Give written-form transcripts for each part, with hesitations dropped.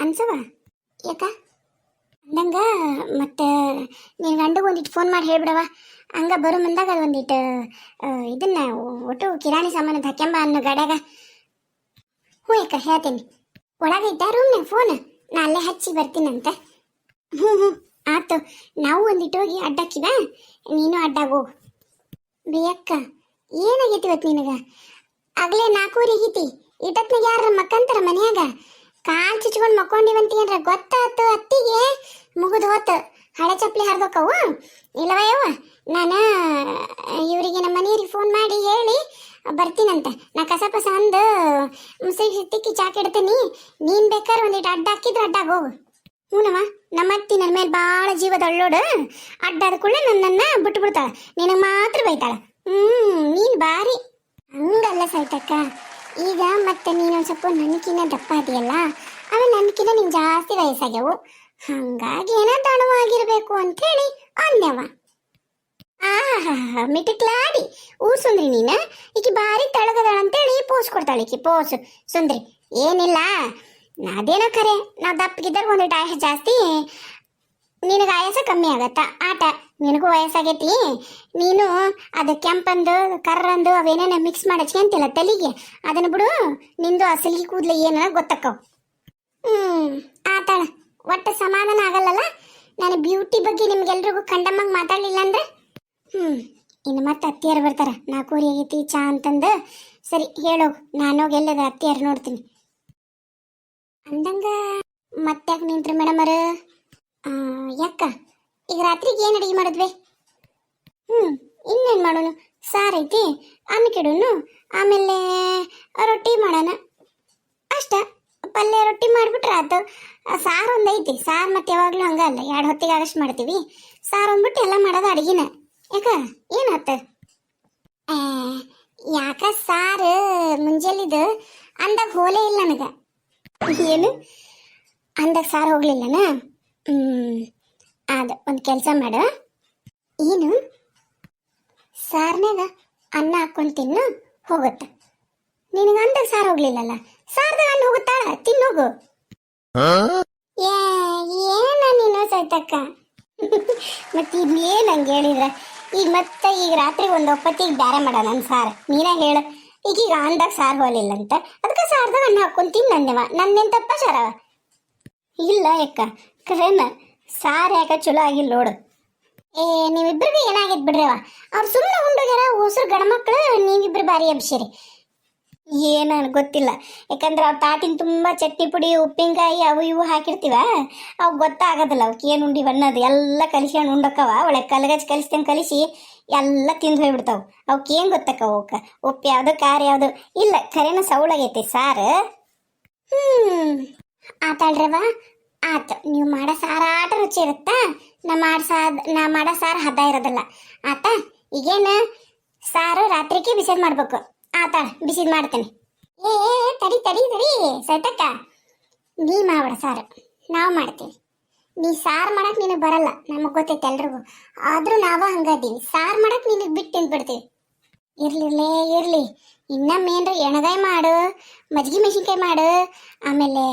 ಅನ್ಸವ ಯಾಕ ಅಂದಂಗ ಮತ್ತೆ ನಿನ್ನ ಗಂಡಗೆ ಒಂದಿಟ್ಟು ಫೋನ್ ಮಾಡಿ ಹೇಳ್ಬಿಡವ. ಹಂಗ ಬರೋ ಮುಂದಾಗ ಅದು ಒಂದಿಟ್ಟು ಇದನ್ನ ಒಟ್ಟು ಕಿರಾಣಿ ಸಾಮಾನು ಹಾಕ್ಯಂಬ ಅನ್ನೋ ಗಡ್ಯಾಗ. ಹ್ಞೂ ಯಾಕ ಹೇಳ್ತೀನಿ. ಒಳಗೈತಾ ರೂಮ್ನಾಗ ಫೋನ್? ನಾ ಅಲ್ಲೇ ಹಚ್ಚಿ ಬರ್ತೀನಂತ. ಹ್ಞೂ ಆತು. ನಾವು ಒಂದಿಟ್ಟು ಹೋಗಿ ಅಡ್ಡಾಕಿವ, ನೀನು ಅಡ್ಡಾಗ ಹೋಗು. ಬೇಯಕ್ಕ ಏನಾಗೈತಿ ಇವತ್ತು ನಿನಗ? ಆಗ್ಲೇ 4 ಆಗೈತಿ. ಇಟ್ಟತ್ನಾಗ ಯಾರ ಮಕ್ಕಂತಾರ ಮನ್ಯಾಗ? ಕಾಲ್ ಚುಚ್ಕೊಂಡು ಮಕ್ಕೊಂಡಿವಂತಿ ಏನ್ರ ಗೊತ್ತಾತು ಅತ್ತಿಗೆ? ಮುಗಿದು ಹೋತು. ಹಳೆ ಚಪ್ಪಲಿ ಹರಿದೋಕವು. ಇಲ್ಲವ ಯವ್ವ, ನಾನು ಇವರಿಗೆ ನಮ್ಮ ಮನೆಯವ್ರಿಗೆ ಫೋನ್ ಮಾಡಿ ಹೇಳಿ ಬರ್ತೀನಂತ. ನಾ ಕಸ ಪಸ ಅಂದು ಮುಸುಗಿ ತಿಕ್ಕಿ ಚಾಕಿಡ್ತೀನಿ. ನೀನು ಬೇಕಾದ್ರೆ ಒಂದಿಟ್ಟು ಅಡ್ಡ ಹಾಕಿದ್ರೆ ಅಡ್ಡಾಗ ಹೋಗು. ಹ್ಞೂನವ, ನಮ್ಮ ಅತ್ತಿ ನನ್ನ ಮೇಲೆ ಭಾಳ ಜೀವದ ಅಳ್ಳೋಡು. ಅಡ್ಡಾದ ಕೂಡ ನನ್ನನ್ನು ಬಿಟ್ಬಿಡ್ತಾಳೆ, ನಿನಗೆ ಮಾತ್ರ ಬೈತಾಳೆ. ನೀನು ಬಾರಿ. ಹಂಗಲ್ಲ ಸೈತಕ್ಕ, ಈಗ ಮತ್ತೆ ನೀನೊಂದು ಸ್ವಲ್ಪ ನನಗಿನ್ನ ದಪ್ಪ ಅದೆಯಲ್ಲ, ಆಮೇಲೆ ನನಗಿನ್ನ ನಿಂಗೆ ಜಾಸ್ತಿ ವಯಸ್ಸಾಗ್ಯವು. ಹಂಗಾಗಿ ಏನೋ ದಣವಾಗಿರ್ಬೇಕು ಅಂಥೇಳಿ ಅಂದೆವ. ಮಿಟಿಕ್ಲಾಡಿ ಊರ್ ಸುಂದ್ರಿ ನೀನು. ಈಕಿ ಭಾರಿ ತಳಗದಳ ಅಂತೇಳಿ ಪೋಸ್ ಕೊಡ್ತಾಳೆ. ಈಕಿ ಪೋಸ್ ಸುಂದ್ರಿ ಏನಿಲ್ಲ. ಅದೇನೋ ಖರೆ, ನಾವು ದಪ್ಪಗಿದ್ದಾಗ ಒಂದಿಟ್ಟು ಆಯಾಸ ಜಾಸ್ತಿ, ನಿನಗೆ ಆಯಾಸ ಕಮ್ಮಿ ಆಗತ್ತ. ಆಟ ನಿನಗೂ ವಯಸ್ಸಾಗೈತಿ. ನೀನು ಅದು ಕೆಂಪಂದು ಕರ್ರಂದು ಅವೇನೇನ ಮಿಕ್ಸ್ ಮಾಡಚ್ಕೊಂತಿಲ್ಲ ತಲೆಗೆ, ಅದನ್ನು ಬಿಡು. ನಿಂದು ಅಸಲಿಗೆ ಕೂದಲು ಏನ ಗೊತ್ತಕ್ಕವು. ಆತಾಳ. ಒಟ್ಟು ಸಮಾಧಾನ ಆಗಲ್ಲಲ್ಲ ನಾನು ಬ್ಯೂಟಿ ಬಗ್ಗೆ ನಿಮ್ಗೆಲ್ರಿಗೂ ಕಂಡಮ್ಮಂಗೆ ಮಾತಾಡಲಿಲ್ಲ ಅಂದ್ರೆ. ಇನ್ನು ಮತ್ತೆ ಅತ್ತಿಯಾರು ಬರ್ತಾರ. 4 ಆಗೈತಿ ಚಾ ಅಂತಂದು. ಸರಿ ಹೇಳೋಗು, ನಾನೋಗಿ ಎಲ್ಲದ ಅತ್ತಿಯಾರು ನೋಡ್ತೀನಿ ಅಂದಂಗ. ಮತ್ತ್ಯಾಕೆ ನಿಂತ್ರಿ ಮೇಡಮರ? ಯಾಕ ಈಗ ರಾತ್ರಿಗೆ ಏನು ಅಡುಗೆ ಮಾಡಿದ್ವಿ? ಇನ್ನೇನು ಮಾಡೋನು? ಸಾರು ಐತಿ, ಅನ್ನ ಕೆಡೋನು, ಆಮೇಲೆ ರೊಟ್ಟಿ ಮಾಡೋಣ ಅಷ್ಟ. ಪಲ್ಯ ರೊಟ್ಟಿ ಮಾಡಿಬಿಟ್ರೆ ಆತು. ಸಾರು ಒಂದು ಐತಿ. ಸಾರು ಮತ್ತೆ ಯಾವಾಗಲೂ ಹಂಗ ಅಲ್ಲ, 2 ಹೊತ್ತಿಗೆ ಆಗಷ್ಟು ಮಾಡ್ತೀವಿ. ಸಾರು ಅಂದ್ಬಿಟ್ಟು ಎಲ್ಲ ಮಾಡೋದು ಅಡುಗೆನ. ಯಾಕ ಏನಾತ? ಯಾಕ ಸಾರು ಮುಂಜಾಲಿದು ಅಂದಾಗ ಹೋಲೇ ಇಲ್ಲ ನನಗೆ. ಏನು ಅಂದಾಗ ಸಾರು ಹೋಗ್ಲಿಲ್ಲನ? ಅದು ಒಂದು ಕೆಲಸ ಮಾಡು. ಏನು? ಸಾರ್ನಾಗ ಅನ್ನ ಹಾಕೊಂಡು ತಿನ್ನು, ಹೋಗುತ್ತೆ. ನಿನಗೆ ಅಂದಾಗ ಸಾರು ಹೋಗ್ಲಿಲ್ಲಲ್ಲ, ಸಾರ್ದಾಗ ಅನ್ನ ಹೋಗುತ್ತಾಳ, ತಿನ್ನೋಗು. ಏನ ನೀನು ಸೈತಕ್ಕ? ಮತ್ತೆ ಇನ್ನೇನು ಹಂಗೆ ಹೇಳಿದ್ರ? ಈಗ ಮತ್ತೆ ಈಗ ರಾತ್ರಿ ಒಂದು ಒಪ್ಪತ್ತಿಗೆ ಬೇರೆ ಮಾಡೋಣ ನನ್ನ ಸಾರು. ನೀನೇ ಹೇಳು. ಈಗ ಅಂದಾಗ ಸಾರು ಹೋಗಲಿಲ್ಲ ಅಂತ, ಅದಕ್ಕೆ ಸಾರ್ದಾಗ ಅನ್ನ ಹಾಕೊಂಡು ತಿನ್ನನ್ನೇವ. ನನ್ನೇನು ತಪ್ಪ ಸಾರವ? ಇಲ್ಲ ಯಾಕ ಕರೇನ ಸಾರು ಯಾಕ ಚಲೋ ಆಗಿಲ್ಲ ನೋಡು. ನೀವಿಬ್ರಿಗೆ ಏನಾಗಿದ್ ಬಿಡ್ರವ. ಅವ್ರು ಸುಮ್ಮನೆ ಉಂಡೋಗ್ಯಾರ ಹೊಸರು ಗಂಡ್ಮಕ್ಳು, ನೀವಿಬ್ರು ಬಾರಿ ಅಬ್ಸಿರಿ. ಏನು ಗೊತ್ತಿಲ್ಲ, ಯಾಕಂದ್ರೆ ಅವ್ರ ತಾಟಿನ ತುಂಬ ಚಟ್ನಿ ಪುಡಿ ಉಪ್ಪಿನಕಾಯಿ ಅವು ಇವು ಹಾಕಿರ್ತೀವ. ಅವು ಗೊತ್ತಾಗೋದಿಲ್ಲ ಅವಕ್ಕೆ ಏನು ಉಂಡಿವ ಅನ್ನೋದು. ಎಲ್ಲ ಕಲಿಸ್ಕೊಂಡು ಉಂಡಕ್ಕವ. ಒಳಗೆ ಕಲ್ಗಚ್ಚಿ ಕಲಿಸ್ದಂಗೆ ಕಲಿಸಿ ಎಲ್ಲ ತಿಂದು ಹೋಗ್ಬಿಡ್ತಾವೆ. ಅವಕ್ಕೆ ಏನು ಗೊತ್ತಕ್ಕವ ಅವಕ್ಕೆ ಉಪ್ಪು ಯಾವುದು ಖಾರ ಯಾವುದು ಇಲ್ಲ. ಖರೇನ ಸೌಳಾಗೈತಿ ಸಾರು. ಆತಾಳ್ರವ ಆತು. ನೀವು ಮಾಡೋ ಸಾರು ಆಟ ರುಚಿ ಇರುತ್ತಾ? ನಾ ಮಾಡೋ ಸಾರು ಹದ ಇರೋದಿಲ್ಲ. ಆತ ಈಗೇನು ಸಾರು ರಾತ್ರಿಗೆ ಬಿಸಿದು ಮಾಡ್ಬೇಕು. ಆತಾಳ ಬಿಸಿದು ಮಾಡ್ತೇನೆ. ತಡಿ ತಡಿ ತಡಿ ಸೈತಕ್ಕ, ನೀ ಮಾವಡ ಸಾರು ನಾವು ಮಾಡ್ತೀವಿ. ನೀ ಸಾರು ಮಾಡಕ್ಕೆ ನಿನಗೆ ಬರಲ್ಲ, ನಮಗೆ ಗೊತ್ತೈತೆ ಎಲ್ರಿಗೂ. ಆದರೂ ನಾವು ಹಂಗದೀವಿ. ಸಾರು ಮಾಡಕ್ಕೆ ನಿನಗೆ ಬಿಟ್ಟು ತಿಂದ್ಬಿಡ್ತೀವಿ. ಇರ್ಲಿ. ಇನ್ನೊಮ್ಮೇನ್ರಿ ಎಣಗಾಯಿ ಮಾಡು, ಮಜ್ಜಿಗೆ ಮೆಣಸಿನ್ಕಾಯಿ ಮಾಡು, ಆಮೇಲೆ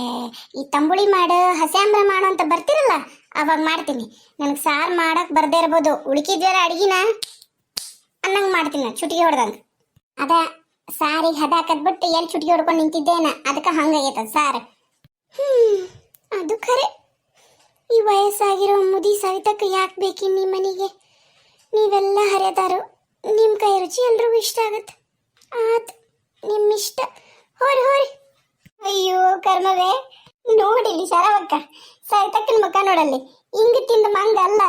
ಈ ತಂಬುಳಿ ಮಾಡು, ಹಸಿ ಆಮ್ರ ಮಾಡು ಅಂತ ಬರ್ತಿರಲ್ಲ, ಅವಾಗ ಮಾಡ್ತೀನಿ. ನನಗೆ ಸಾರು ಮಾಡಕ್ಕೆ ಬರದೇ ಇರ್ಬೋದು, ಉಳ್ಕಿದ್ವಾರ ಅಡುಗಿನ ಅನ್ನಂಗೆ ಮಾಡ್ತೀನಿ ನಾನು, ಚುಟಿಗೆ ಹೊಡೆದಂಗೆ. ಅದ ಸಾರಿಗೆ ಹದ ಹಾಕದ್ಬಿಟ್ಟು ಎಲ್ಲಿ ಚುಟಿಗೆ ಹೊಡ್ಕೊಂಡು ನಿಂತಿದ್ದೇನ, ಅದಕ್ಕೆ ಹಂಗಾಗೈತದ ಸಾರು. ಅದು ಖರೆ. ಈ ವಯಸ್ಸಾಗಿರೋ ಮುದಿ ಸವಿತಕ್ಕೆ ಯಾಕೆ ಬೇಕಿ ನಿಮ್ಮ ಮನೆಗೆ? ನೀವೆಲ್ಲ ಹರಿಯದಾರು, ನಿಮ್ಮ ಕೈ ರುಚಿ ಎಲ್ರಿಗೂ ಇಷ್ಟ ಆಗತ್ತೆ. ಆತ್ ನಿಮ್ಮಿಷ್ಟ. ಹೋರಿ. ಅಯ್ಯೋ ಕರ್ಮವೇ, ನೋಡಿಲಿ ಶರವಕ್ಕ, ಸವಿತಕ್ಕನ ಮುಖ ನೋಡಲ್ಲಿ. ಹಿಂಗ ತಿಂದ ಮಂಗ ಅಲ್ಲ.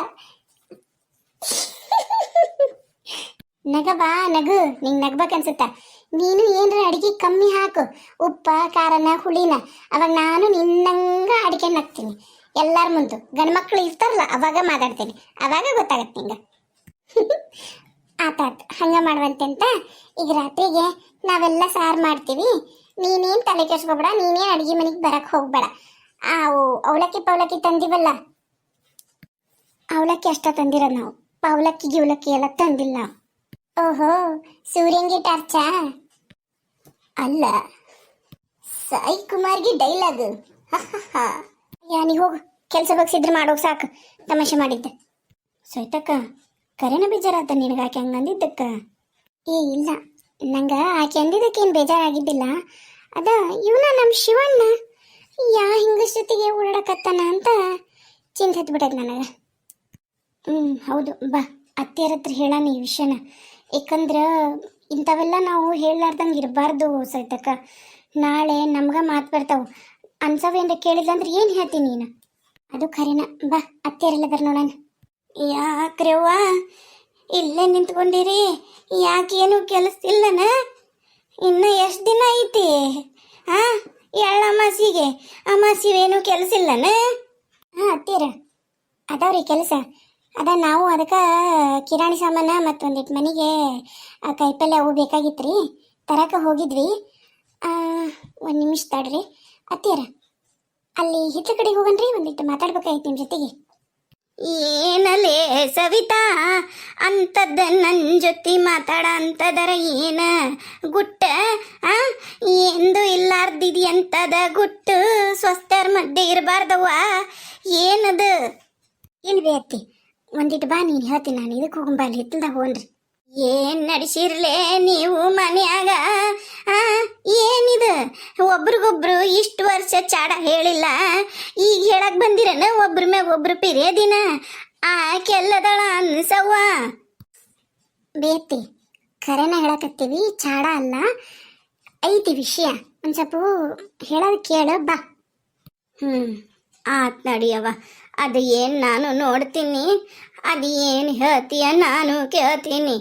ನಗಬಾ ನಗು, ನಿಂಗೆ ನಗ್ಬೇಕನ್ಸುತ್ತ. ನೀನು ಏನ್ರ ಅಡಿಗೆ ಕಮ್ಮಿ ಹಾಕು, ಉಪ್ಪ ಖಾರನ ಹುಳಿನ. ಅವಾಗ ನಾನು ನಿನ್ನಂಗ ಅಡಿಗೆ ನಗ್ತೀನಿ ಎಲ್ಲಾರ ಮುಂದೆ. ಗಂಡ್ಮಕ್ಳು ಇರ್ತಾರಲ್ಲ ಅವಾಗ ಮಾತಾಡ್ತೀನಿ, ಅವಾಗ ಗೊತ್ತಾಗತ್ತೆ ನಿಂಗೆ. ಆತಾತ್ ಹಂಗ ಮಾಡುವಂತೆ ಅಂತ. ಈಗ ರಾತ್ರಿಗೆ ನಾವೆಲ್ಲ ಸಾರು ಮಾಡ್ತೀವಿ. ನೀನೇನು ತಲೆ ಕೆಡ್ಸ್ಕೊಬೇಡ, ನೀನೇನು ಅಡುಗೆ ಮನೆಗೆ ಬರಕ್ಕೆ ಹೋಗ್ಬೇಡ. ಅವಲಕ್ಕಿ ತಂದಿವಲ್ಲ, ಅವಲಕ್ಕಿ ಅಷ್ಟ ತಂದಿರೋದು ನಾವು. ಗಿವಲಕ್ಕಿ ಎಲ್ಲ ತಂದಿಲ್ಲ ನಾವು. ಓಹೋ, ಸೂರ್ಯಂಗೆ ಟಾರ್ಚಾ ಅಲ್ಲ, ಸಾಯಿ ಕುಮಾರ್ಗೆ ಡೈಲಾಗ್. ಯಾ ನೀ ಹೋಗು, ಕೆಲಸ ಬಗ್ಸಿದ್ರೆ ಮಾಡೋಕೆ ಸಾಕು, ತಮಾಷೆ ಮಾಡಿದ್ದೆ. ಸೋಯ್ತಕ್ಕ ಕರೆನ ಬೇಜಾರಾದ ನಿನಗೆ ಆಕೆ ಹಂಗಂದಿದ್ದಕ್ಕ? ಏ ಇಲ್ಲ, ನಂಗೆ ಆಕೆ ಅಂದಿದ್ದಕ್ಕೇನು ಬೇಜಾರಾಗಿದ್ದಿಲ್ಲ. ಅದ ಇವನ ನಮ್ಮ ಶಿವಣ್ಣ ಯಾ ಹಿಂಗಸ್ ಜೊತೆಗೆ ಓಡಾಡಕತ್ತಾನ ಅಂತ ಚಿಂತೆ ಹತ್ಬಿಟ್ಟೈತೆ ನನಗೆ. ಹೌದು, ಬಾ ಅತ್ತೆಯರ ಹತ್ರ ಹೇಳಾನ ಈ ವಿಷಯನ. ಯಾಕಂದ್ರೆ ಇಂಥವೆಲ್ಲ ನಾವು ಹೇಳಲಾರ್ದಂಗೆ ಇರಬಾರ್ದು ಸೈತಕ್ಕ. ನಾಳೆ ನಮ್ಗೆ ಮಾತು ಬರ್ತಾವೆ, ಅನ್ಸವೇಂದ್ರ ಕೇಳಿಲ್ಲ ಅಂದ್ರೆ ಏನು ಹೇಳ್ತೀನಿ ನೀನು? ಅದು ಖರೇನ. ಬಾ ಅತ್ತೆಯರೆಲ್ಲದಾರ ನೋಡೋಣ. ಯಾಕ್ರವ್ವ ಇಲ್ಲೇ ನಿಂತ್ಕೊಂಡಿರಿ? ಯಾಕೇನು ಕೆಲಸ ಇಲ್ಲನ? ಇನ್ನು ಎಷ್ಟು ದಿನ ಐತಿ? ಅಮಾಸಿಗೆ ಅಮಾಸಿವೇನು ಕೆಲಸ ಇಲ್ಲನ? ಅತ್ತೀರ ಅದಾವ್ರಿ ಕೆಲಸ. ಅದ ನಾವು ಅದಕ್ಕೆ ಕಿರಾಣಿ ಸಾಮಾನು ಮತ್ತು ಒಂದಿಟ್ಟು ಮನೆಗೆ ಕಾಯಿಪಲ್ಲೆ ಅವು ಬೇಕಾಗಿತ್ತು ರೀ, ತರಕ್ಕೆ ಹೋಗಿದ್ವಿ. ಒಂದು ನಿಮಿಷ ತಡ್ರಿ ಅತ್ತೀರ, ಅಲ್ಲಿ ಹಿತ್ಲ ಕಡೆಗೆ ಹೋಗಣ್ರಿ, ಒಂದಿಟ್ಟು ಮಾತಾಡ್ಬೇಕಾಗಿತ್ತು ನಿಮ್ಮ ಜೊತೆಗೆ. ಏನಲೇ ಸವಿತಾ, ಅಂಥದ್ದು ನನ್ನ ಜೊತೆ ಮಾತಾಡ ಅಂತದರ ಏನ ಗುಟ್ಟ? ಎಂದು ಇಲ್ಲಾರ್ದಿದಿ ಅಂತದ ಗುಟ್ಟು ಸ್ವಸ್ಥರ ಮಧ್ಯೆ ಇರಬಾರ್ದವ್ವ, ಏನದು? ಇಲ್ವೇ ಅತ್ತಿ, ಒಂದಿಟ್ಟು ಬಾ, ನೀನು ಹೇಳ್ತೀನಿ, ನಾನು ಇದಕ್ಕೆ ಹೋಗಂಬ, ಅಲ್ಲಿ ಹಿತ್ತಲ್ದಾಗ ಹೋಗ್ರಿ. ಏನು ನಡೆಸಿರ್ಲೇ ನೀವು ಮನ್ಯಾಗ? ಏನಿದು ಒಬ್ರಿಗೊಬ್ರು ಇಷ್ಟು ವರ್ಷ ಚಾಡ ಹೇಳಿಲ್ಲ, ಈಗ ಹೇಳಕ್ ಬಂದಿರನ ಒಬ್ರ ಮ್ಯಾಗ ಒಬ್ರು ಪಿರಿಯದಿನ? ಆಕೆಲ್ಲದಳ ಅನ್ಸವ್ವ. ಬೇತಿ ಖರೇನ ಹೇಳಕತ್ತೀವಿ, ಚಾಡ ಅಲ್ಲ, ಐತಿ ವಿಷಯ. ಒಂದು ಸ್ವಲ್ಪ ಹೇಳೋದು ಕೇಳು ಬಾ. ಆತ್ ನಡಿಯವ, ಅದು ಏನು ನಾನು ನೋಡ್ತೀನಿ, ಅದು ಏನು ಹೇಳ್ತೀಯ ನಾನು ಕೇಳ್ತೀನಿ.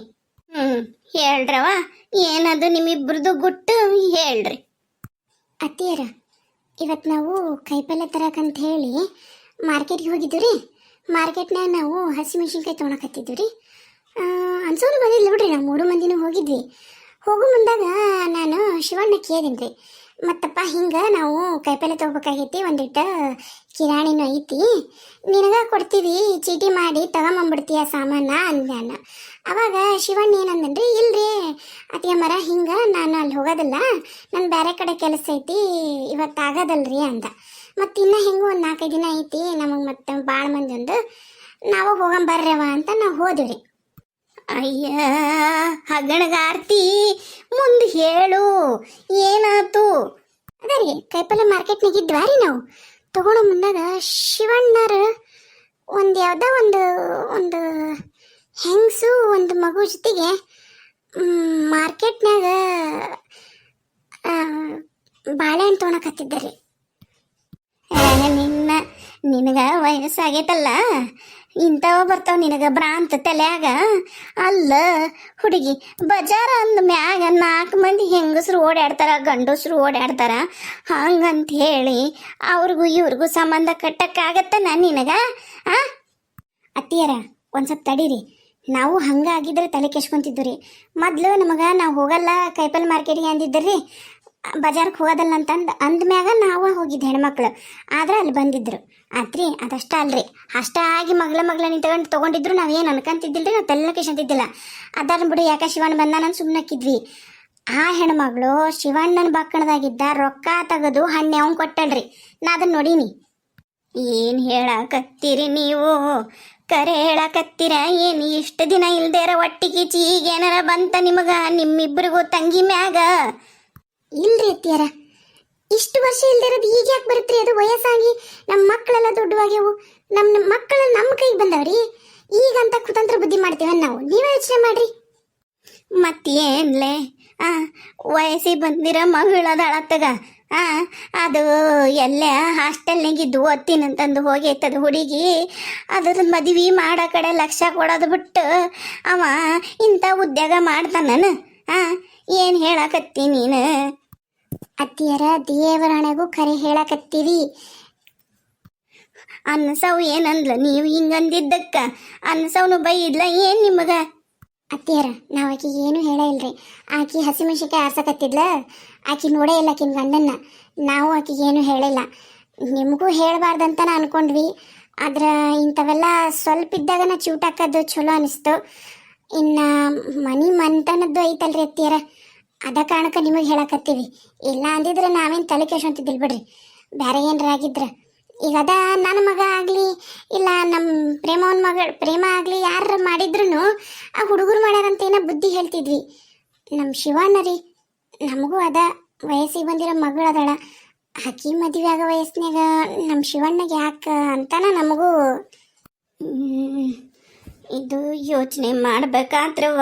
ಹೇಳ್ರವ, ಏನದು ನಿಮ್ಮಿಬ್ರದ್ದು ಗುಟ್ಟು ಹೇಳ್ರಿ. ಅತ್ತಿಯರ, ಇವತ್ತು ನಾವು ಕೈಪಲ್ಲೆ ತರಕಂತ ಹೇಳಿ ಮಾರ್ಕೆಟ್ಗೆ ಹೋಗಿದ್ದು ರೀ. ಮಾರ್ಕೆಟ್ನಾಗ ನಾವು ಹಸಿಮೆಣ್ಸಿನ್ಕಾಯಿ ತೊಗೊಳಕತ್ತಿದ್ವಿ ರೀ. ಅನ್ಸೋನು ಬಂದಿಲ್ಲ ಬಿಡ್ರಿ, ನಾವು 3 ಮಂದಿನೂ ಹೋಗಿದ್ವಿ. ಹೋಗೋ ಮುಂದಾಗ ನಾನು ಶಿವಣ್ಣ ಕೇಳಿದ್ದೀನಿ ರೀ, ಮತ್ತಪ್ಪ ಹಿಂಗೆ ನಾವು ಕೈಪಲ್ಲೆ ತೊಗೋಬೇಕಾಗೈತಿ, ಒಂದಿಟ್ಟು ಕಿರಾಣಿನೂ ಐತಿ, ನಿನಗೆ ಕೊಡ್ತೀವಿ, ಚೀಟಿ ಮಾಡಿ ತಗೊಂಬಂದ್ಬಿಡ್ತೀಯ ಸಾಮಾನ ಅಂದ್ಯಾನ. ಅವಾಗ ಶಿವಣ್ಣ ಏನಂದನ್ರಿ, ಇಲ್ರಿ ಅತ್ತಿಯಮ್ಮರ, ಹಿಂಗೆ ನಾನು ಅಲ್ಲಿ ಹೋಗೋದಿಲ್ಲ, ನಾನು ಬೇರೆ ಕಡೆ ಕೆಲಸ ಐತಿ, ಇವತ್ತು ಆಗೋದಲ್ರಿ ಅಂದ. ಮತ್ತು ಇನ್ನೂ ಹೆಂಗೂ ಒಂದು 4-5 ದಿನ ಐತಿ ನಮಗೆ, ಮತ್ತೆ ಭಾಳ ಮಂದಿ ಒಂದು, ನಾವು ಹೋಗಂಬರ್ರವ ಅಂತ ನಾವು ಹೋದ್ವಿ ರೀ. ಅಯ್ಯ ಹಗಣಗಾರ್ತಿ, ಮುಂದೆ ಹೇಳು, ಏನಾಯ್ತು? ಅದೇ ರೀ, ಕೈಪಲ್ಲೆ ಮಾರ್ಕೆಟ್ನಾಗ ಇದ್ವಾ ರೀ, ನಾವು ತಗೊಳ್ಳೋ ಮುಂದಾಗ ಶಿವಣ್ಣರು ಒಂದು ಯಾವುದೋ ಒಂದು ಹೆಂಗಸು ಒಂದು ಮಗು ಜೊತೆಗೆ ಮಾರ್ಕೆಟ್ನಾಗ ಬಾಳೆಹಣ್ಣು ತೊಗೊಳಕತ್ತಿದ್ದಾರೆ. ನಿನಗೆ ವಯಸ್ಸಾಗೈತಲ್ಲ, ಇಂಥವ ಬರ್ತಾವ ನಿನಗೆ ಭ್ರಾಂತ ತಲೆಯಾಗ. ಅಲ್ಲ ಹುಡುಗಿ, ಬಜಾರ ಅಂದ ಮ್ಯಾಗ 4 ಮಂದಿ ಹೆಂಗಸರು ಓಡಾಡ್ತಾರ, ಗಂಡಸರು ಓಡಾಡ್ತಾರ, ಹಂಗಂತ ಹೇಳಿ ಅವ್ರಿಗೂ ಇವ್ರಿಗೂ ಸಂಬಂಧ ಕಟ್ಟಕ್ಕಾಗತ್ತನ ನಿನಗ? ಅತ್ತಿಯರ, ಒಂದು ಸ್ವಲ್ಪ ತಡೀರಿ, ನಾವು ಹಂಗಾಗಿದ್ರೆ ತಲೆ ಕೆಸ್ಕೊಂತಿದ್ದು ರೀ. ಮೊದಲು ನಮಗೆ ನಾವು ಹೋಗಲ್ಲ ಕೈಪಲ್ಲೆ ಮಾರ್ಕೆಟಿಗೆ ಅಂದಿದ್ದರಿ, ಬಜಾರ್ಗೆ ಹೋಗೋದಲ್ಲ ಅಂತಂದು ಅಂದ್ಮ್ಯಾಗ ನಾವು ಹೋಗಿದ್ದು ಹೆಣ್ಮಕ್ಳು, ಆದ್ರೆ ಅಲ್ಲಿ ಬಂದಿದ್ರು ಆತ್ರಿ. ಅದಷ್ಟ ಅಲ್ರಿ, ಅಷ್ಟಾಗಿ ಮಗ್ಳ ನಿಂತ್ಕೊಂಡು ತೊಗೊಂಡಿದ್ರು ನಾವೇನು ಅನ್ಕೊಂತಿದ್ದಿಲ್ರಿ, ನಾವು ತಲೆ ಕೆಸಂತಿದ್ದಿಲ್ಲ. ಅದಾರ ಬಿಡು, ಯಾಕೆ ಶಿವಣ್ಣ ಬಂದಾನ ಸುಮ್ಮನಾಕಿದ್ವಿ. ಆ ಹೆಣ್ಮಗಳು ಶಿವಣ್ಣನ ಬಕ್ಕಣದಾಗಿದ್ದ ರೊಕ್ಕ ತೆಗೆದು ಹಣ್ಣೆ ಅವ್ನು ಕೊಟ್ಟಳ್ರಿ, ನಾ ಅದನ್ನ ನೋಡೀನಿ. ಏನು ಹೇಳಕತ್ತೀರಿ ನೀವು? ಕರೆ ಹೇಳಕತ್ತೀರ ಏನು? ಇಷ್ಟು ದಿನ ಇಲ್ದೇರ ಒಟ್ಟಿಗೀಚಿ ಈಗೇನಾರ ಬಂತ ನಿಮಗ, ನಿಮ್ಮಿಬ್ಬರಿಗೂ ತಂಗಿ ಮ್ಯಾಗ? ಇಲ್ರಿ ಅತ್ತಿಯರ, ಇಷ್ಟು ವರ್ಷ ಇಲ್ದಿರೋದು ಈಗ ಯಾಕೆ ಬರುತ್ತ್ರಿ? ಅದು ವಯಸ್ಸಾಗಿ ನಮ್ಮ ಮಕ್ಕಳೆಲ್ಲ ದೊಡ್ಡವಾಗ್ಯವು, ನಮ್ಮ ಮಕ್ಕಳು ನಮ್ಮ ಕೈಗೆ ಬಂದವ್ರಿ, ಈಗಂತ ಕುತಂತ್ರ ಬುದ್ಧಿ ಮಾಡ್ತೀವ ನಾವು, ನೀವೇ ಯೋಚನೆ ಮಾಡ್ರಿ. ಮತ್ತೇನ್ಲೇ, ವಯಸ್ಸಿಗೆ ಬಂದಿರೋ ಮಗಳದಳತ್ತಗ, ಅದು ಎಲ್ಲೇ ಹಾಸ್ಟೆಲ್ನಾಗಿದ್ದು ಓದ್ತೀನಂತಂದು ಹೋಗೈತದ ಹುಡುಗಿ, ಅದ್ರ ಮದುವೆ ಮಾಡೋ ಕಡೆ ಲಕ್ಷ ಕೊಡೋದು ಬಿಟ್ಟು ಅವ ಇಂಥ ಉದ್ಯೋಗ ಮಾಡ್ತಾನ. ಏನು ಹೇಳಕತ್ತಿ ನೀನು? ಅತ್ತಿಯರ, ದೇವರಣೆಗೂ ಕರೆ ಹೇಳಕತ್ತೀವಿ. ಅನ್ನಸವು ಏನಂದ್ಲ? ನೀವು ಹಿಂಗಂದಿದ್ದಕ್ಕ ಅನ್ನಸವ್ನು ಬೈದ್ಲ ಏನು ನಿಮಗ? ಅತ್ತಿಯರ, ನಾವು ಆಕಿಗೆ ಏನು ಹೇಳೇ ಇಲ್ರಿ. ಆಕಿ ಹಸಿಮೆಣ್ಸಿನ್ಕಾಯಿ ಆರ್ಸಕತ್ತಿದ್ಲ, ಆಕಿ ನೋಡೇ ಇಲ್ಲ ಆಕಿನ ಗಂಡನ್ನ, ನಾವು ಆಕಿಗೆ ಏನು ಹೇಳಿಲ್ಲ. ನಿಮಗೂ ಹೇಳಬಾರ್ದಂತ ಅನ್ಕೊಂಡ್ವಿ, ಆದ್ರೆ ಇಂಥವೆಲ್ಲ ಸ್ವಲ್ಪ ಇದ್ದಾಗನ ಚೂಟಾಕೋದು ಚಲೋ ಅನಿಸ್ತು. ಇನ್ನು ಮನೆತನದ್ದು ಐತಲ್ರಿ ಅತ್ತಿಯರ, ಅದ ಕಾರಣಕ್ಕೆ ನಿಮಗೆ ಹೇಳಕತ್ತೀವಿ. ಇಲ್ಲ ಅಂದಿದ್ರೆ ನಾವೇನು ತಲೆ ಕೆಡ್ಸಂತಿದ್ದಿಲ್ಲ ಬಿಡ್ರಿ. ಬೇರೆ ಏನ್ರ ಆಗಿದ್ರ. ಈಗ ಅದ ನನ್ನ ಮಗ ಆಗಲಿ ಇಲ್ಲ ನಮ್ಮ ಪ್ರೇಮವನ್ ಮಗಳ ಪ್ರೇಮ ಆಗಲಿ ಯಾರು ಮಾಡಿದ್ರು ಆ ಹುಡುಗರು ಮಾಡ್ಯಾರಂತ ಏನೋ ಬುದ್ಧಿ ಹೇಳ್ತಿದ್ವಿ. ನಮ್ಮ ಶಿವಣ್ಣ ರೀ, ನಮಗೂ ಅದ ವಯಸ್ಸಿಗೆ ಬಂದಿರೋ ಮಗಳು ಅದಳ, ಆಕಿ ಮದುವೆ ಆಗೋ ವಯಸ್ಸಿನಾಗ ನಮ್ಮ ಶಿವಣ್ಣಗೆ ಯಾಕೆ ಅಂತಾನ ನಮಗೂ ಇದು ಯೋಚನೆ ಮಾಡ್ಬೇಕಾತ್ರವ.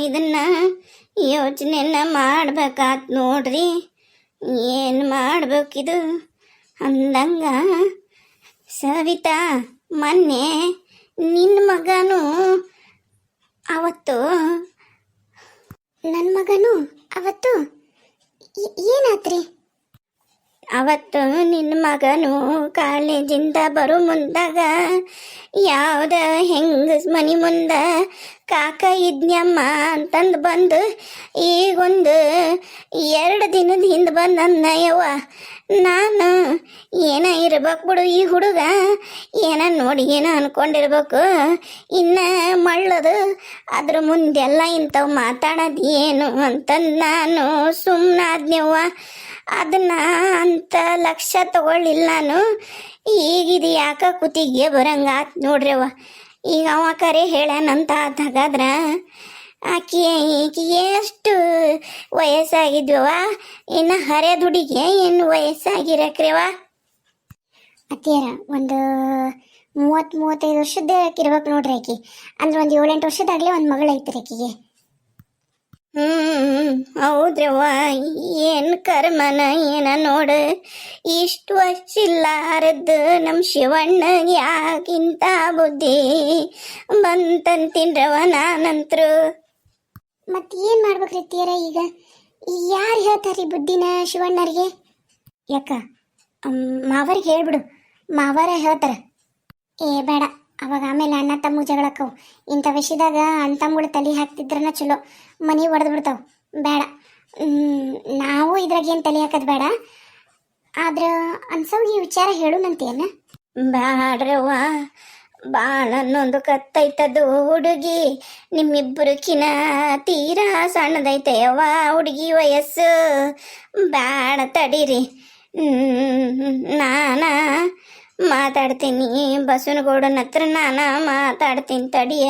ಇದನ್ನ ಯೋಚನೆನ ಮಾಡ್ಬೇಕಾತ್ ನೋಡ್ರಿ, ಏನು ಮಾಡ್ಬೇಕಿದು ಅಂದಂಗ. ಸವಿತಾ, ಮೊನ್ನೆ ನಿನ್ನ ಮಗನು ಅವತ್ತು ನನ್ನ ಮಗನು ಅವತ್ತು ಏನಾತ್ರಿ? ಅವತ್ತು ನಿನ್ನ ಮಗನು ಕಾಲೇಜಿಂದ ಬರೋ ಮುಂದಾಗ ಯಾವ್ದ ಹೆಂಗಸ್ ಮನೆ ಮುಂದೆ ಕಾಕ ಇದ್ನ್ಯಮ್ಮ ಅಂತಂದು ಬಂದು ಈಗೊಂದು 2 ದಿನದ ಹಿಂದೆ ಬಂದು ಅನ್ನಯ್ಯವ್ವ. ನಾನು ಏನ ಇರ್ಬೇಕು ಬಿಡು, ಈ ಹುಡುಗ ಏನ ನೋಡಿ ಏನೋ ಅನ್ಕೊಂಡಿರ್ಬೇಕು, ಇನ್ನು ಮಳ್ಳದು ಅದ್ರ ಮುಂದೆಲ್ಲ ಇಂಥವು ಮಾತಾಡೋದು ಏನು ಅಂತಂದು ನಾನು ಸುಮ್ಮನಾದ್ನವ್ವ. ಅದನ್ನ ಅಂತ ಲಕ್ಷ್ಯ ತಗೊಳ್ಳಿಲ್ಲ ನಾನು. ಈಗಿದು ಯಾಕೆ ಕುತ್ತಿಗೆ ಬರಂಗಾತ್ ನೋಡ್ರವ್ವ. ಈಗ ಅವ ಕರೆ ಹೇಳ್ಯಾನಂತ ಹಾಗಾದ್ರ ಈಕಿಗೆ ಎಷ್ಟು ವಯಸ್ಸಾಗಿದ್ವವ? ಇನ್ನು ಹರಿಯದ ಹುಡುಗಿಗೆ ಏನು ವಯಸ್ಸಾಗಿರಕ್ರಿವ? ಅತ್ತಿಯರ ಒಂದು 30-35 ವರ್ಷದ ಇರ್ಬೇಕು ನೋಡ್ರಿ ಆಕಿ. ಅಂದ್ರೆ ಒಂದು 7-8 ವರ್ಷದಾಗಲೇ ಒಂದು ಮಗಳು ಐತ್ರಿ ಆಕಿಗೆ. ಹೌದ್ರವ್ವ, ಏನು ಕರ್ಮನ ಏನ ನೋಡು, ಇಷ್ಟು ವರ್ಷ ಇಲ್ಲಾರದ್ದು ನಮ್ಮ ಶಿವಣ್ಣಗೆ ಯಾಕಿಂತ ಬುದ್ಧಿ ಬಂತಂತೀನ್ರವ ನಾನಂತ್ರು. ಮತ್ತೆ ಏನು ಮಾಡ್ಬೇಕ್ರಿ ತೀರ? ಈಗ ಯಾರು ಹೇಳ್ತಾರ್ರಿ ಬುದ್ಧಿನ ಶಿವಣ್ಣರಿಗೆ? ಯಾಕ ಮಾವರಿಗೆ ಹೇಳ್ಬಿಡು, ಮಾವರ ಹೇಳ್ತಾರ. ಬೇಡ, ಅವಾಗ ಆಮೇಲೆ ಅಣ್ಣ ತಮ್ಮ ಜಗಳಕ್ಕವು. ಇಂಥ ವಿಷಯದಾಗ ಅಣ್ಣ ತಮ್ಮಗಳು ತಲೆ ಹಾಕ್ತಿದ್ರನ ಚಲೋ, ಮನೆ ಒಡೆದು ಬಿಡ್ತಾವ. ಬೇಡ, ನಾವು ಇದ್ರಾಗೇನು ತಲೆ ಹಾಕೋದು ಬೇಡ. ಆದ್ರೆ ಅನ್ಸವ್ಗೆ ಈ ವಿಚಾರ ಹೇಳುನಂತೇನ? ಬ್ಯಾಡ್ರವ್ವ, ಭಾಳ ನೊಂದು ಕತ್ತೈತದು ಹುಡುಗಿ. ನಿಮ್ಮಿಬ್ಬರಕಿನ ತೀರಾ ಸಣ್ಣದೈತೆ ಅವ್ವ ಹುಡುಗಿ ವಯಸ್ಸು. ಬ್ಯಾಡ ತಡೀರಿ, ನಾನ ಮಾತಾಡ್ತೀನಿ ಬಸವನಗೌಡನ ಹತ್ರ, ನಾನು ಮಾತಾಡ್ತೀನಿ ತಡಿಯ.